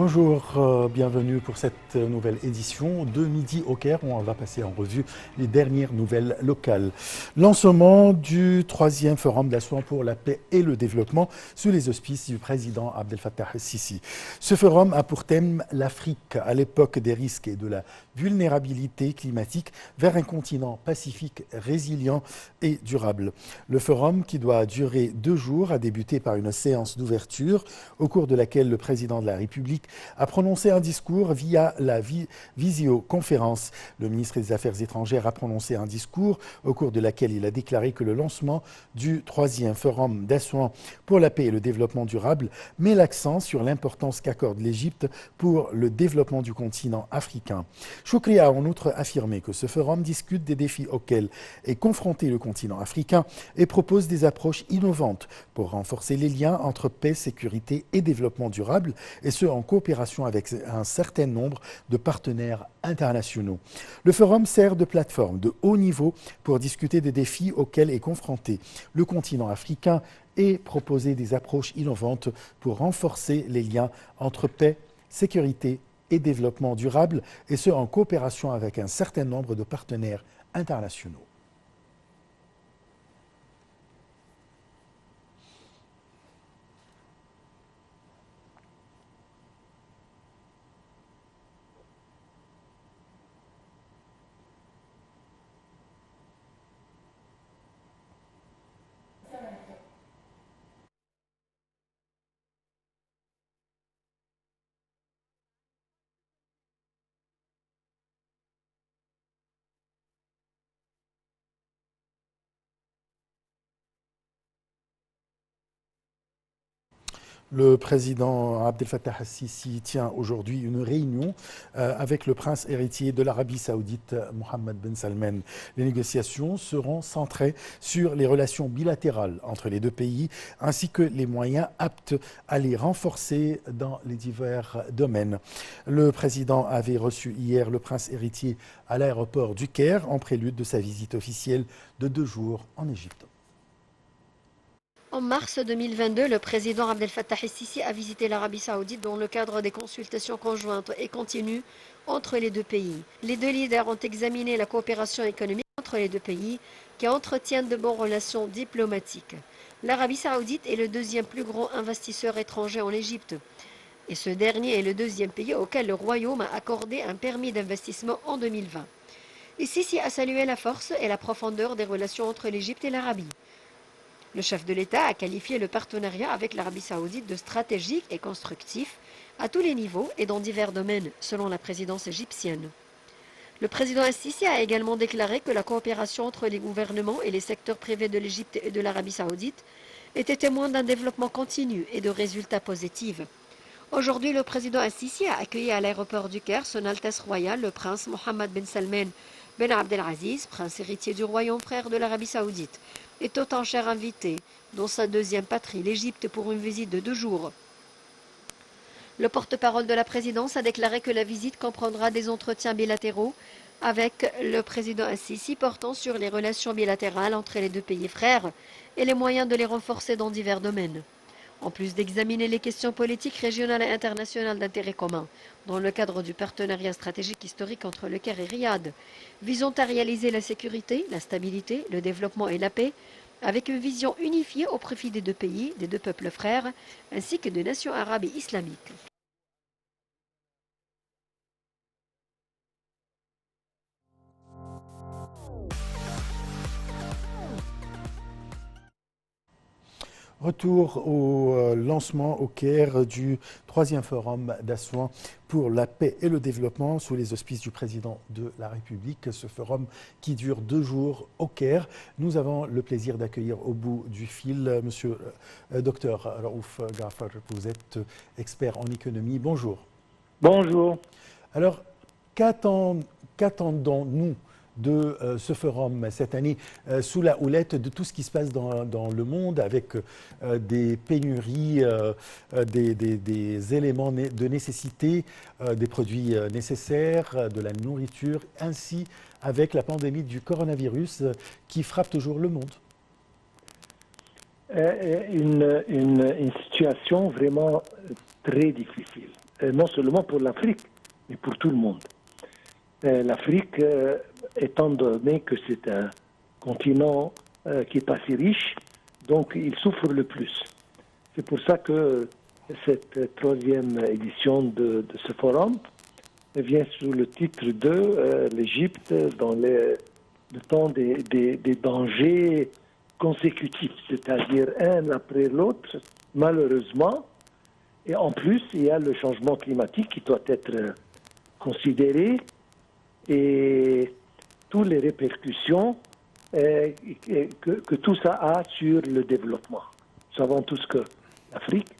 Bonjour, bienvenue pour cette nouvelle édition de Midi au Caire où on va passer en revue les dernières nouvelles locales. Lancement du 3e Forum d'Assouan pour la paix et le développement sous les auspices du président Abdel Fattah el-Sisi. Ce forum a pour thème l'Afrique à l'époque des risques et de la vulnérabilité climatique vers un continent pacifique, résilient et durable. Le forum, qui doit durer 2 jours, a débuté par une séance d'ouverture au cours de laquelle le président de la République a prononcé un discours via la visioconférence. Le ministre des Affaires étrangères a prononcé un discours au cours de laquelle il a déclaré que le lancement du 3e Forum d'Assouan pour la paix et le développement durable met l'accent sur l'importance qu'accorde l'Égypte pour le développement du continent africain. Choukri a en outre affirmé que ce forum discute des défis auxquels est confronté le continent africain et propose des approches innovantes pour renforcer les liens entre paix, sécurité et développement durable, et ce en coopération avec un certain nombre de partenaires internationaux. Le forum sert de plateforme de haut niveau pour discuter des défis auxquels est confronté le continent africain et proposer des approches innovantes pour renforcer les liens entre paix, sécurité et développement durable, et ce en coopération avec un certain nombre de partenaires internationaux. Le président Abdel Fattah el-Sisi tient aujourd'hui une réunion avec le prince héritier de l'Arabie saoudite, Mohammed Ben Salman. Les négociations seront centrées sur les relations bilatérales entre les deux pays, ainsi que les moyens aptes à les renforcer dans les divers domaines. Le président avait reçu hier le prince héritier à l'aéroport du Caire, en prélude de sa visite officielle de 2 jours en Égypte. En mars 2022, le président Abdel Fattah el-Sisi a visité l'Arabie saoudite dans le cadre des consultations conjointes et continues entre les deux pays. Les deux leaders ont examiné la coopération économique entre les deux pays qui entretiennent de bonnes relations diplomatiques. L'Arabie saoudite est le deuxième plus grand investisseur étranger en Égypte. Et ce dernier est le deuxième pays auquel le Royaume a accordé un permis d'investissement en 2020. El-Sisi a salué la force et la profondeur des relations entre l'Égypte et l'Arabie. Le chef de l'État a qualifié le partenariat avec l'Arabie saoudite de stratégique et constructif à tous les niveaux et dans divers domaines, selon la présidence égyptienne. Le président el-Sisi a également déclaré que la coopération entre les gouvernements et les secteurs privés de l'Égypte et de l'Arabie saoudite était témoin d'un développement continu et de résultats positifs. Aujourd'hui, le président el-Sisi a accueilli à l'aéroport du Caire Son Altesse Royale le prince Mohammed Ben Salman Ben Abdelaziz, prince héritier du royaume frère de l'Arabie saoudite, est autant cher invité, dans sa deuxième patrie, l'Égypte, pour une visite de 2 jours. Le porte-parole de la présidence a déclaré que la visite comprendra des entretiens bilatéraux avec le président el-Sisi portant sur les relations bilatérales entre les deux pays frères et les moyens de les renforcer dans divers domaines. En plus d'examiner les questions politiques régionales et internationales d'intérêt commun, dans le cadre du partenariat stratégique historique entre le Caire et Riyad, visant à réaliser la sécurité, la stabilité, le développement et la paix, avec une vision unifiée au profit des deux pays, des deux peuples frères, ainsi que des nations arabes et islamiques. Retour au lancement au Caire du 3e Forum d'Assouan pour la paix et le développement sous les auspices du président de la République. Ce forum qui dure 2 jours au Caire. Nous avons le plaisir d'accueillir au bout du fil monsieur docteur Raouf Gafar. Vous êtes expert en économie. Bonjour. Bonjour. Alors, qu'attendons-nous de ce forum cette année sous la houlette de tout ce qui se passe dans le monde avec des pénuries, des éléments de nécessité, des produits nécessaires, de la nourriture, ainsi avec la pandémie du coronavirus qui frappe toujours le monde? Une situation vraiment très difficile. non seulement pour l'Afrique, mais pour tout le monde. L'Afrique, étant donné que c'est un continent qui n'est pas si riche, donc il souffre le plus. C'est pour ça que cette troisième édition de ce forum vient sous le titre de l'Égypte dans le temps des dangers consécutifs, c'est-à-dire un après l'autre, malheureusement. Et en plus, il y a le changement climatique qui doit être considéré et toutes les répercussions que tout ça a sur le développement. Nous savons tous que l'Afrique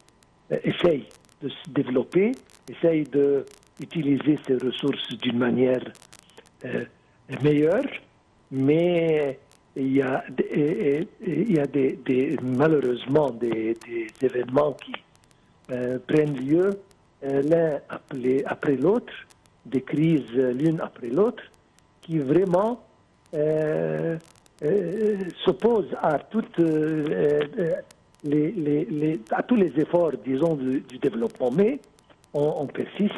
essaye de se développer, essaye d'utiliser ses ressources d'une manière meilleure, mais il y a malheureusement des événements qui prennent lieu l'un après l'autre, des crises l'une après l'autre, qui vraiment s'opposent à toutes à tous les efforts, disons, du développement. Mais on persiste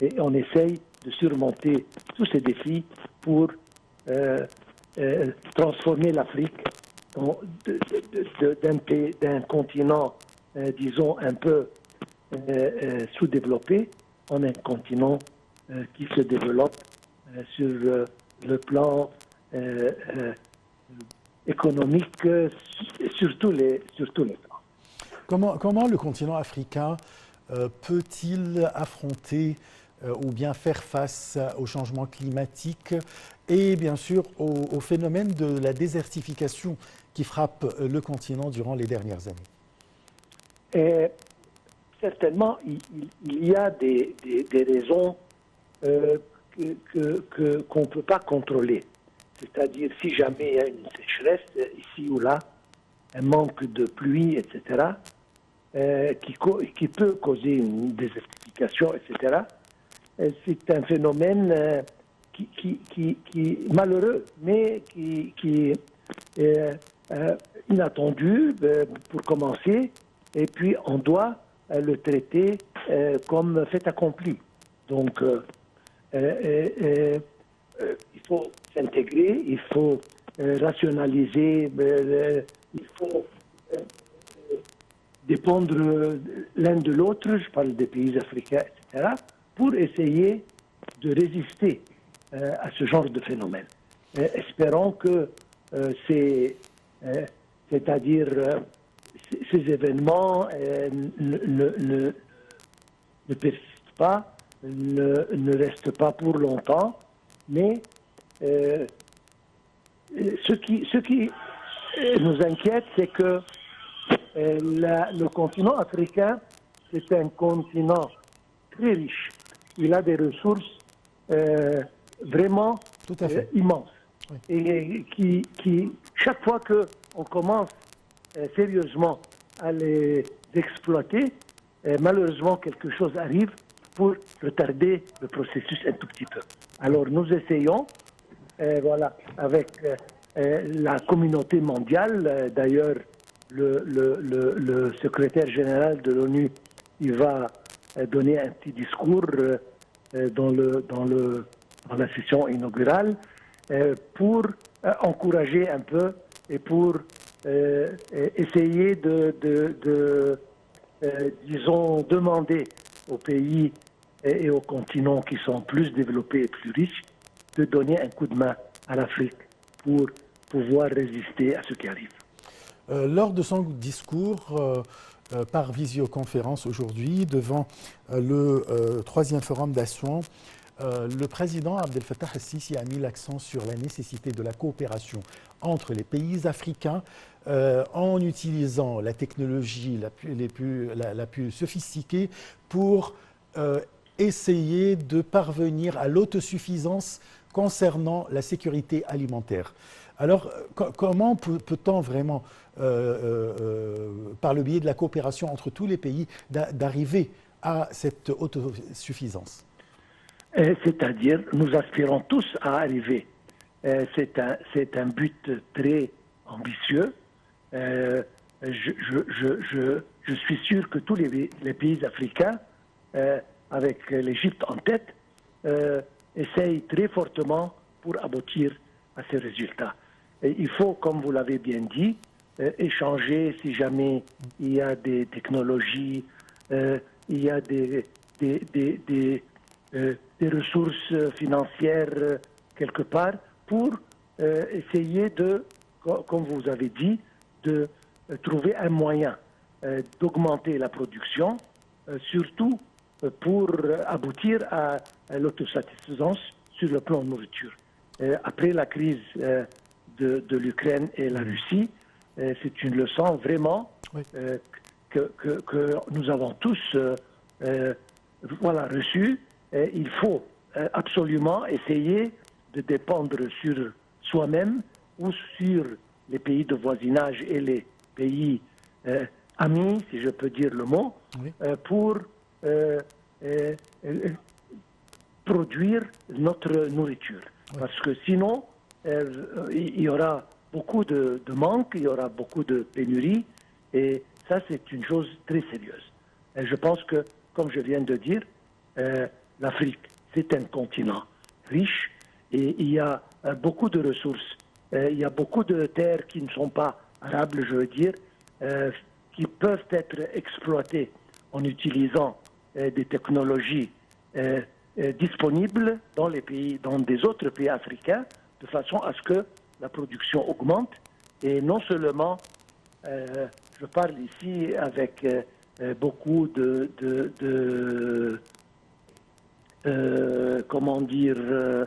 et on essaye de surmonter tous ces défis pour transformer l'Afrique d'un continent, disons, un peu sous-développé en un continent qui se développe sur le plan économique sur tous les plans. Comment le continent africain peut-il affronter ou bien faire face au changement climatique et bien sûr au phénomène de la désertification qui frappe le continent durant les dernières années? Certainement, il y a des raisons qu'on ne peut pas contrôler. C'est-à-dire, si jamais il y a une sécheresse ici ou là, un manque de pluie, etc., qui peut causer une désertification, etc., c'est un phénomène qui est malheureux, mais qui est inattendu pour commencer, et puis on doit le traiter comme fait accompli. Donc, il faut s'intégrer, il faut rationaliser, il faut dépendre l'un de l'autre, je parle des pays africains, etc., pour essayer de résister à ce genre de phénomène. Espérons que c'est-à-dire ces événements ne persistent pas, ne restent pas pour longtemps, mais ce qui nous inquiète, c'est que le continent africain, c'est un continent très riche. Il a des ressources vraiment immenses. Oui. Et qui, chaque fois qu'on commence sérieusement à les exploiter, malheureusement quelque chose arrive pour retarder le processus un tout petit peu. Alors nous essayons, voilà, avec la communauté mondiale, d'ailleurs le secrétaire général de l'ONU, il va donner un petit discours dans la session inaugurale pour encourager un peu et pour essayer disons, demander aux pays et aux continents qui sont plus développés et plus riches de donner un coup de main à l'Afrique pour pouvoir résister à ce qui arrive. Lors de son discours par visioconférence aujourd'hui devant le troisième forum d'Assouan, le président Abdel Fattah el-Sisi a mis l'accent sur la nécessité de la coopération entre les pays africains en utilisant la technologie la plus sophistiquée pour essayer de parvenir à l'autosuffisance concernant la sécurité alimentaire. Alors, comment peut-on vraiment, par le biais de la coopération entre tous les pays, d'arriver à cette autosuffisance? C'est-à-dire, nous aspirons tous à arriver. C'est un but très ambitieux. Je suis sûr que tous les pays africains avec l'Égypte en tête, essaye très fortement pour aboutir à ces résultats. Et il faut, comme vous l'avez bien dit, échanger si jamais il y a des technologies, il y a des ressources financières quelque part pour essayer de, comme vous avez dit, de trouver un moyen d'augmenter la production, surtout pour aboutir à l'autosuffisance sur le plan de nourriture. Après la crise de l'Ukraine et la Russie, c'est une leçon vraiment que nous avons tous reçue. Il faut absolument essayer de dépendre sur soi-même ou sur les pays de voisinage et les pays amis, si je peux dire le mot, pour produire notre nourriture. Parce que sinon, il y aura beaucoup de manque, il y aura beaucoup de pénuries, et ça, c'est une chose très sérieuse. Et je pense que, comme je viens de dire, l'Afrique, c'est un continent riche, et il y a beaucoup de ressources. Il y a beaucoup de terres qui ne sont pas arables, je veux dire, qui peuvent être exploitées en utilisant des technologies disponibles dans les pays, dans des autres pays africains, de façon à ce que la production augmente. Et non seulement, je parle ici avec beaucoup comment dire,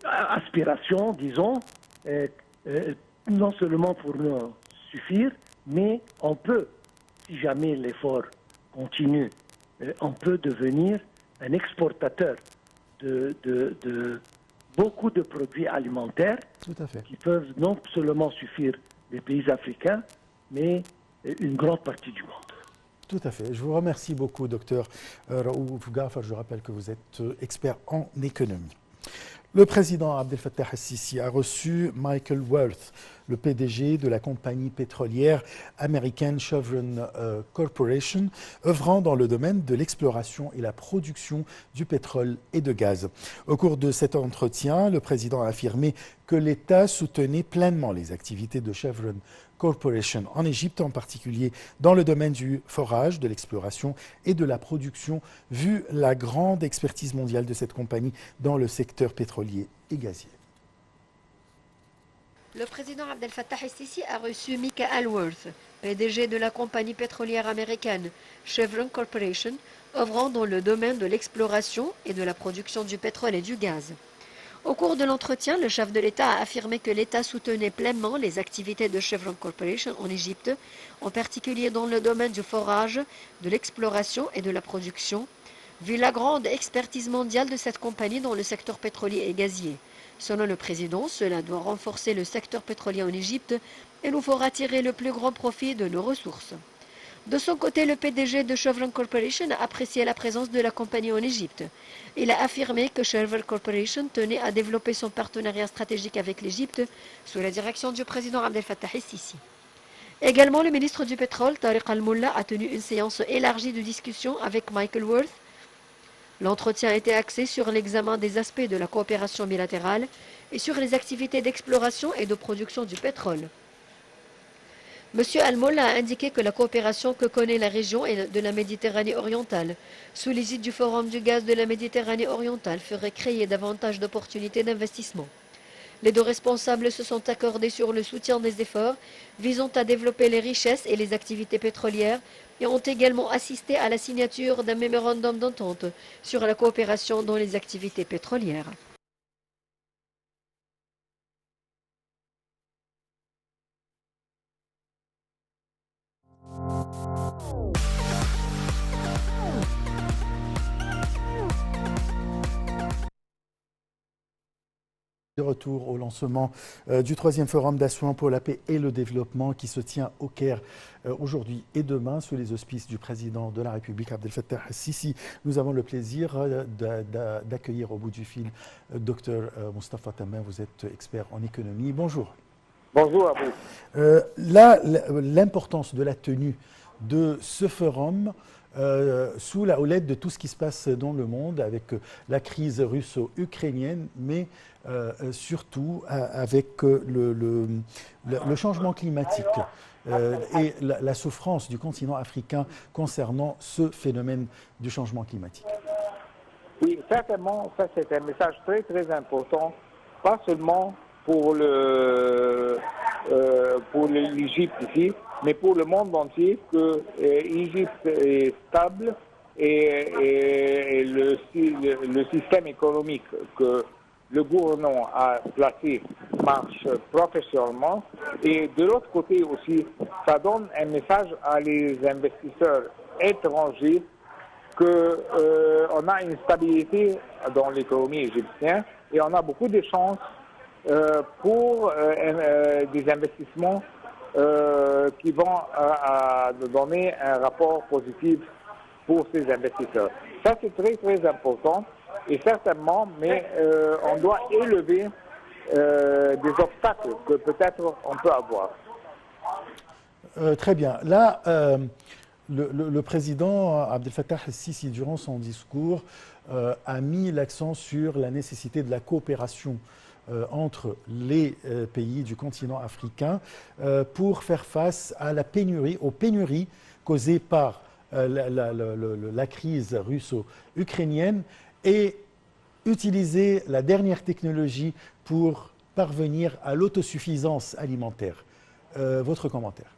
aspiration, disons, non seulement pour nous suffire, mais on peut, si jamais l'effort continue, on peut devenir un exportateur de beaucoup de produits alimentaires qui peuvent non seulement suffire les pays africains, mais une grande partie du monde. Tout à fait. Je vous remercie beaucoup, docteur Raouf Ghaffar. Je rappelle que vous êtes expert en économie. Le président Abdel Fattah el-Sisi a reçu Michael Worth, le PDG de la compagnie pétrolière américaine Chevron Corporation, œuvrant dans le domaine de l'exploration et la production du pétrole et de gaz. Au cours de cet entretien, le président a affirmé que l'État soutenait pleinement les activités de Chevron Corporation en Égypte, en particulier dans le domaine du forage, de l'exploration et de la production, vu la grande expertise mondiale de cette compagnie dans le secteur pétrolier et gazier. Le président Abdel Fattah el-Sisi a reçu Michael Worth, PDG de la compagnie pétrolière américaine Chevron Corporation, œuvrant dans le domaine de l'exploration et de la production du pétrole et du gaz. Au cours de l'entretien, le chef de l'État a affirmé que l'État soutenait pleinement les activités de Chevron Corporation en Égypte, en particulier dans le domaine du forage, de l'exploration et de la production, vu la grande expertise mondiale de cette compagnie dans le secteur pétrolier et gazier. Selon le président, cela doit renforcer le secteur pétrolier en Égypte et nous fera tirer le plus grand profit de nos ressources. De son côté, le PDG de Chevron Corporation a apprécié la présence de la compagnie en Égypte. Il a affirmé que Chevron Corporation tenait à développer son partenariat stratégique avec l'Égypte sous la direction du président Abdel Fattah el-Sisi. Également, le ministre du Pétrole, Tariq Al-Molla, a tenu une séance élargie de discussion avec Michael Worth. L'entretien a été axé sur l'examen des aspects de la coopération bilatérale et sur les activités d'exploration et de production du pétrole. M. Al-Molla a indiqué que la coopération que connaît la région de la Méditerranée orientale, sous l'égide du Forum du gaz de la Méditerranée orientale, ferait créer davantage d'opportunités d'investissement. Les deux responsables se sont accordés sur le soutien des efforts visant à développer les richesses et les activités pétrolières et ont également assisté à la signature d'un mémorandum d'entente sur la coopération dans les activités pétrolières. De retour au lancement du troisième forum d'Assouan pour la paix et le développement qui se tient au Caire aujourd'hui et demain sous les auspices du président de la République Abdel Fattah el-Sisi. Nous avons le plaisir d'accueillir au bout du fil Dr Moustapha Tamin. Vous êtes expert en économie. Bonjour. Bonjour à vous. Là, l'importance de la tenue de ce forum sous la houlette de tout ce qui se passe dans le monde avec la crise russo-ukrainienne, mais surtout avec le changement climatique et la souffrance du continent africain concernant ce phénomène du changement climatique. Oui, certainement, ça c'est un message très très important, pas seulement pour l'Égypte ici, mais pour le monde entier, que l'Égypte est stable et le système économique que le gouvernement a placé marche professionnellement. Et de l'autre côté aussi, ça donne un message à les investisseurs étrangers qu'on a une stabilité dans l'économie égyptienne et on a beaucoup de chances pour des investissements qui vont donner un rapport positif pour ces investisseurs. Ça, c'est très, très important et certainement, mais on doit élever des obstacles que peut-être on peut avoir. Très bien. Là, le président Abdel Fattah el-Sisi, durant son discours, a mis l'accent sur la nécessité de la coopération entre les pays du continent africain pour faire face à aux pénuries causées par la crise russo-ukrainienne et utiliser la dernière technologie pour parvenir à l'autosuffisance alimentaire. Votre commentaire?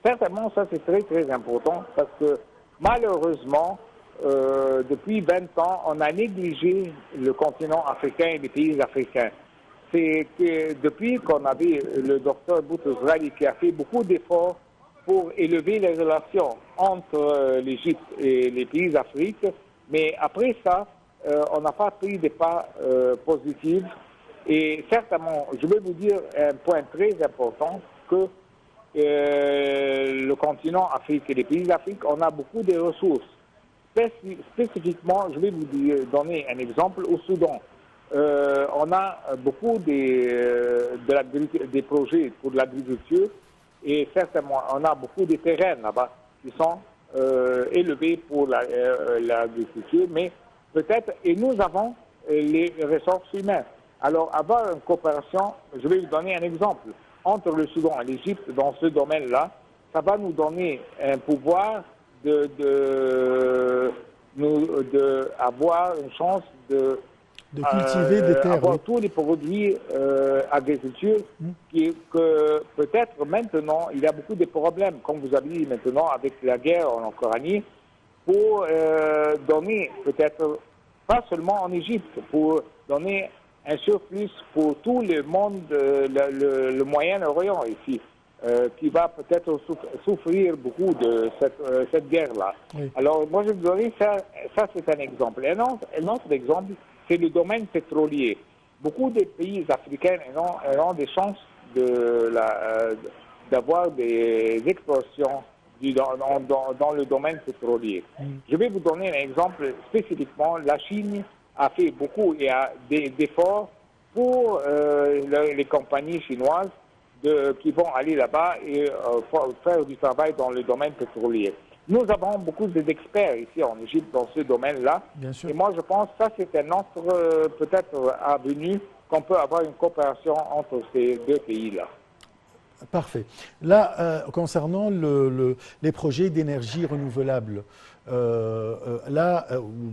Certainement, ça c'est très très important parce que malheureusement, depuis 20 ans, on a négligé le continent africain et les pays africains. C'est que depuis qu'on avait le docteur Boutros-Ghali qui a fait beaucoup d'efforts pour élever les relations entre l'Égypte et les pays d'Afrique, mais après ça, on n'a pas pris des pas positifs. Et certainement, je vais vous dire un point très important, que le continent Afrique et les pays d'Afrique, on a beaucoup de ressources. Spécifiquement, je vais vous donner un exemple. Au Soudan, on a beaucoup des projets pour l'agriculture et certainement, on a beaucoup de terrains là-bas qui sont élevés pour l'agriculture, mais peut-être, et nous avons les ressources humaines. Alors, avoir une coopération, je vais vous donner un exemple, entre le Soudan et l'Égypte dans ce domaine-là, ça va nous donner un pouvoir avoir une chance de cultiver des terres, avoir tous les produits agriculture que peut-être maintenant, il y a beaucoup de problèmes, comme vous avez dit maintenant, avec la guerre en Ukraine, pour donner peut-être, pas seulement en Égypte, pour donner un surplus pour tout le monde, le Moyen-Orient ici, qui va peut-être souffrir beaucoup de cette guerre-là. Oui. Alors, moi, je vous donner ça c'est un exemple. Un autre exemple, c'est le domaine pétrolier. Beaucoup de pays africains ont des chances d'avoir des explosions dans le domaine pétrolier. Je vais vous donner un exemple spécifiquement. La Chine a fait beaucoup et a d'efforts pour les compagnies chinoises qui vont aller là-bas et faire du travail dans le domaine pétrolier. Nous avons beaucoup d'experts ici en Égypte dans ce domaine-là. Et moi, je pense que ça, c'est un autre, peut-être, avenue qu'on peut avoir une coopération entre ces deux pays-là. Parfait. Là, concernant les projets d'énergie renouvelable, ou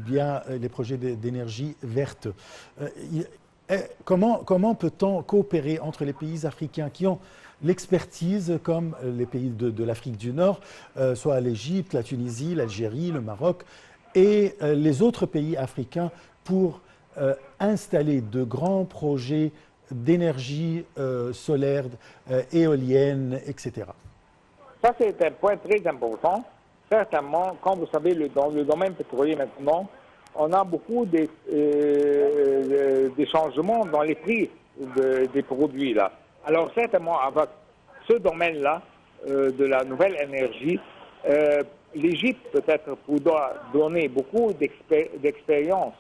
bien les projets d'énergie verte, comment peut-on coopérer entre les pays africains qui ont l'expertise, comme les pays de l'Afrique du Nord, soit l'Égypte, la Tunisie, l'Algérie, le Maroc, et les autres pays africains pour installer de grands projets d'énergie solaire, éolienne, etc. Ça, c'est un point très important. Certainement, comme vous savez, dans le domaine pétrolier maintenant, on a beaucoup de changements dans les prix des produits là. Alors certainement, avec ce domaine-là de la nouvelle énergie, l'Égypte peut-être pourra donner beaucoup d'expérience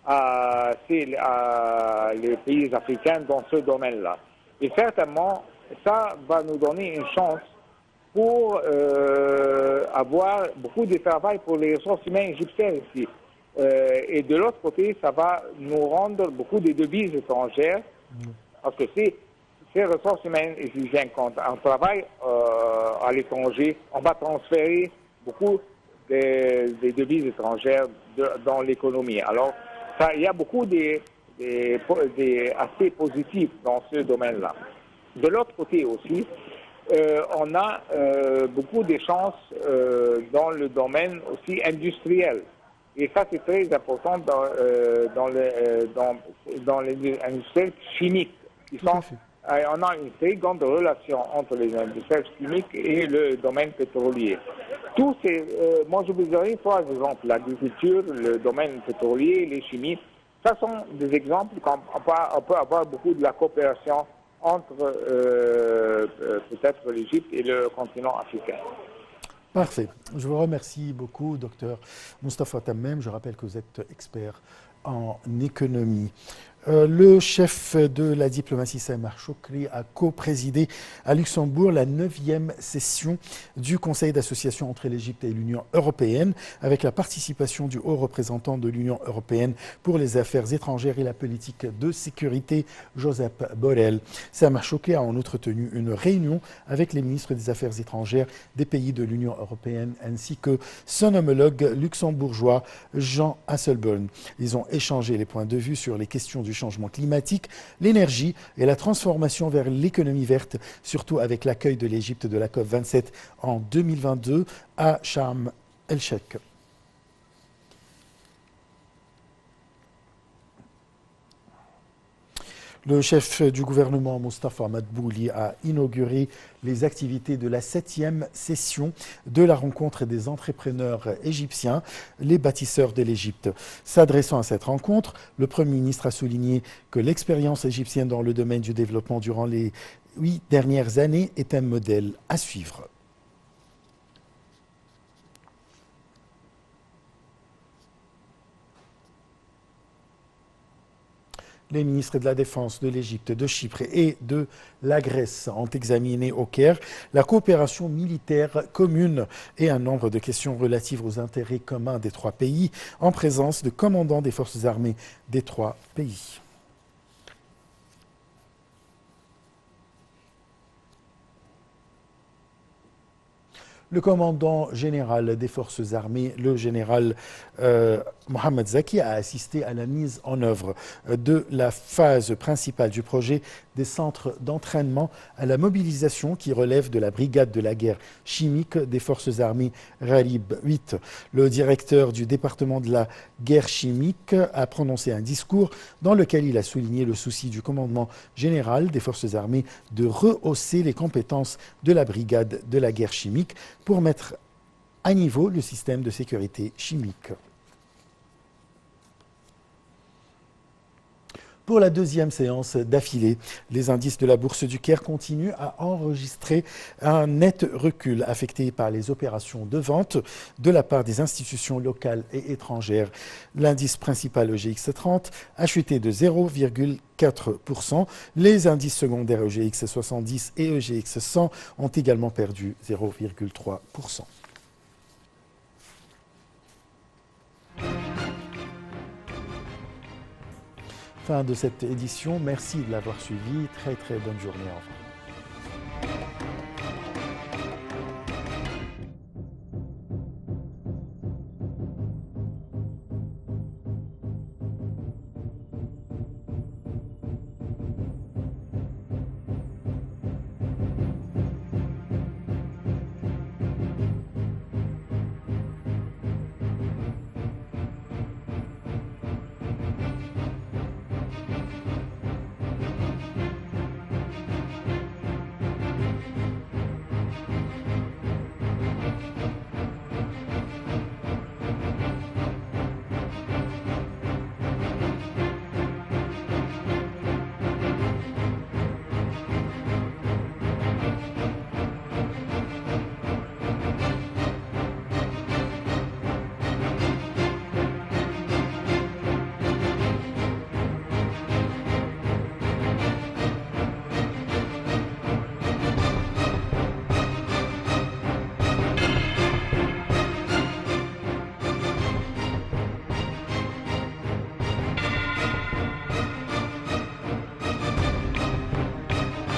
à les pays africains dans ce domaine-là. Et certainement, ça va nous donner une chance pour avoir beaucoup de travail pour les ressources humaines égyptiennes ici. Et de l'autre côté, ça va nous rendre beaucoup de devises étrangères, parce que ces ressources humaines égyptiennes, quand on travaille à l'étranger, on va transférer beaucoup des devises étrangères dans l'économie. Alors, il y a beaucoup des aspects positifs dans ce domaine-là. De l'autre côté aussi, on a beaucoup de chances dans le domaine aussi industriel. Et ça, c'est très important dans les industriels chimiques. On a une très grande relation entre les industriels chimiques et le domaine pétrolier. Moi, je vous donnerai 3 exemples. L'agriculture, le domaine pétrolier, les chimies. Ça sont des exemples qu'on peut avoir beaucoup de la coopération entre peut-être l'Égypte et le continent africain. Parfait. Je vous remercie beaucoup, docteur Moustapha Tammem. Je rappelle que vous êtes expert en économie. Le chef de la diplomatie, Samar Choukri, a co-présidé à Luxembourg la 9e session du Conseil d'association entre l'Égypte et l'Union européenne, avec la participation du haut représentant de l'Union européenne pour les affaires étrangères et la politique de sécurité, Josep Borrell. Samar Choukri a en outre tenu une réunion avec les ministres des Affaires étrangères des pays de l'Union européenne ainsi que son homologue luxembourgeois, Jean Asselborn. Ils ont échangé les points de vue sur les questions du changement climatique, l'énergie et la transformation vers l'économie verte, surtout avec l'accueil de l'Égypte de la COP27 en 2022 à Sharm el-Sheikh. Le chef du gouvernement, Moustapha Madbouli, a inauguré les activités de la 7e session de la rencontre des entrepreneurs égyptiens, les bâtisseurs de l'Égypte. S'adressant à cette rencontre, le Premier ministre a souligné que l'expérience égyptienne dans le domaine du développement durant les 8 dernières années est un modèle à suivre. Les ministres de la Défense de l'Égypte, de Chypre et de la Grèce ont examiné au Caire la coopération militaire commune et un nombre de questions relatives aux intérêts communs des 3 pays en présence de commandants des forces armées des 3 pays. Le commandant général des forces armées, le général Mohamed Zaki, a assisté à la mise en œuvre de la phase principale du projet des centres d'entraînement à la mobilisation qui relève de la brigade de la guerre chimique des forces armées Gharib 8. Le directeur du département de la guerre chimique a prononcé un discours dans lequel il a souligné le souci du commandement général des forces armées de rehausser les compétences de la brigade de la guerre chimique pour mettre à niveau le système de sécurité chimique. Pour la 2e séance d'affilée, les indices de la bourse du Caire continuent à enregistrer un net recul affecté par les opérations de vente de la part des institutions locales et étrangères. L'indice principal EGX 30 a chuté de 0,4%. Les indices secondaires EGX 70 et EGX 100 ont également perdu 0,3%. Fin de cette édition. Merci de l'avoir suivi. Très bonne journée. Au revoir.